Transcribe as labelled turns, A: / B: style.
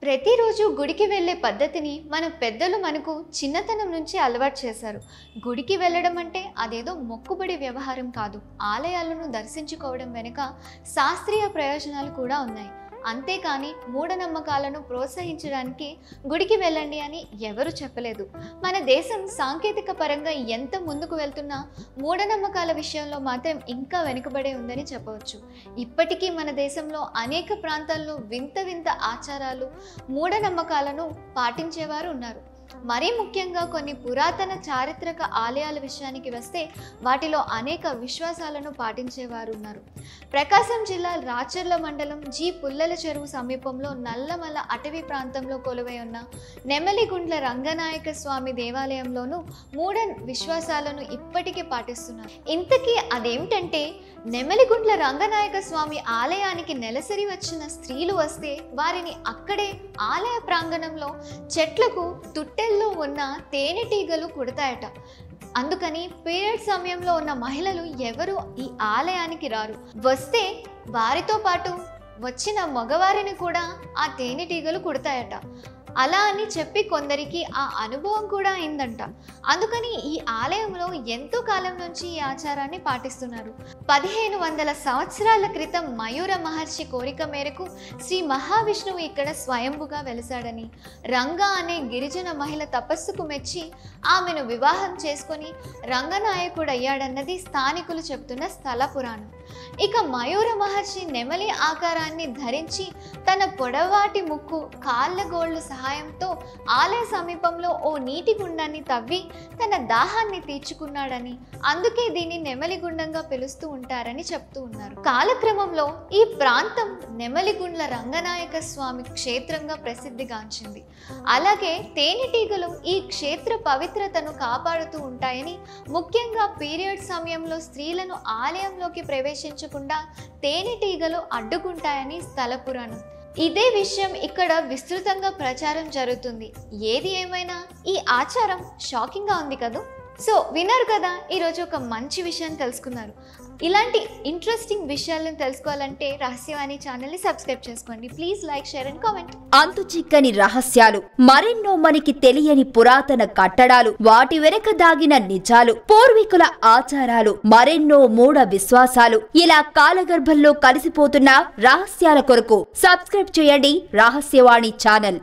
A: ప్రతిరోజు గుడికి వెళ్ళే పద్ధతిని మన పెద్దలు మనకు చిన్నతనం నుంచి అలవాటు చేశారు. గుడికి వెళ్ళడం అంటే అదేదో మొక్కుబడి వ్యవహారం కాదు. ఆలయాలను దర్శించుకోవడం వెనుక శాస్త్రీయ ప్రయోజనాలు కూడా ఉన్నాయి. అంతేకాని మూఢనమ్మకాలను ప్రోత్సహించడానికి గుడికి వెళ్ళండి అని ఎవరు చెప్పలేదు. మన దేశం సాంకేతిక పరంగా ఎంత ముందుకు వెళ్తున్నా మూఢనమ్మకాల విషయంలో మాత్రం ఇంకా వెనుకబడే ఉందని చెప్పవచ్చు. ఇప్పటికీ మన దేశంలో అనేక ప్రాంతాల్లో వింత వింత ఆచారాలు, మూఢనమ్మకాలను పాటించేవారు ఉన్నారు. మరీ ముఖ్యంగా కొన్ని పురాతన చారిత్రక ఆలయాల విషయానికి వస్తే వాటిలో అనేక విశ్వాసాలను పాటించేవారు ఉన్నారు. ప్రకాశం జిల్లా రాచర్ల మండలం జి పుల్లల చెరువు సమీపంలో నల్లమల అటవీ ప్రాంతంలో కొలువై ఉన్న నెమలిగుండ్ల రంగనాయక స్వామి దేవాలయంలోనూ మూఢ విశ్వాసాలను ఇప్పటికీ పాటిస్తున్నారు. ఇంతకీ అదేమిటంటే, నెమలిగుండ్ల రంగనాయక స్వామి ఆలయానికి నెలసరి వచ్చిన స్త్రీలు వస్తే వారిని అక్కడే ఆలయ ప్రాంగణంలో చెట్లకు తుట్టెల్లో ఉన్న తేనెటీగలు కుడతాయట. అందుకని పీరియడ్ సమయంలో ఉన్న మహిళలు ఎవరు ఈ ఆలయానికి రారు. వస్తే వారితో పాటు వచ్చిన మగవారిని కూడా ఆ తేనెటీగలు కుడతాయట. అలా అని చెప్పి కొందరికి ఆ అనుభవం కూడా అయిందంట. అందుకని ఈ ఆలయంలో ఎంతో కాలం నుంచి ఈ ఆచారాన్ని పాటిస్తున్నారు. 1500 సంవత్సరాల క్రితం మయూర మహర్షి కోరిక మేరకు శ్రీ మహావిష్ణువు ఇక్కడ స్వయంభుగా వెలిశాడని, రంగా అనే గిరిజన మహిళ తపస్సుకు మెచ్చి ఆమెను వివాహం చేసుకొని రంగనాయకుడయ్యాడన్నది స్థానికులు చెబుతున్న స్థల పురాణం. ఇక మయూర మహర్షి నెమలి ఆకారాన్ని ధరించి తన పొడవాటి ముక్కు, కాళ్ళ గోళ్లు సహాయంతో ఆలయ సమీపంలో ఓ నీటి గుండాన్ని తవ్వి తన దాహాన్ని తీర్చుకున్నాడని, అందుకే దీన్ని నెమలిగుండంగా పిలుస్తూ ఉంటారని చెప్తూ ఉన్నారు. కాలక్రమంలో ఈ ప్రాంతం నెమలిగుండ్ల రంగనాయక స్వామి క్షేత్రంగా ప్రసిద్ధిగాంచింది. అలాగే తేనెటీగలు ఈ క్షేత్ర పవిత్రతను కాపాడుతూ ఉంటాయని, ముఖ్యంగా పీరియడ్ సమయంలో స్త్రీలను ఆలయంలోకి ప్రవేశించకుండా తేనెటీగలు అడ్డుకుంటాయని స్థల పురాణం. ఇదే విషయం ఇక్కడ విస్తృతంగా ప్రచారం జరుగుతుంది. ఏది ఏమైనా ఈ ఆచారం షాకింగ్గా ఉంది కదా. సో విన్నారు కదా, ఈరోజు ఒక మంచి విషయాన్ని తెలుసుకున్నారు. ఇలాంటి ఇంట్రెస్టింగ్ విషయాలను తెలుసుకోవాలంటే రహస్యవాణి ఛానల్ని సబ్స్క్రైబ్ చేసుకోండి. Please like, share and comment.
B: అంతు చిక్కని రహస్యాలు, మరెన్నో మనకి తెలియని పురాతన కట్టడాలు, వాటి వెనక దాగిన నిజాలు, పూర్వీకుల ఆచారాలు, మరెన్నో మూఢ విశ్వాసాలు, ఇలా కాలగర్భంలో కలిసిపోతున్న రహస్యాల కొరకు సబ్స్క్రైబ్ చేయండి రహస్యవాణి ఛానల్.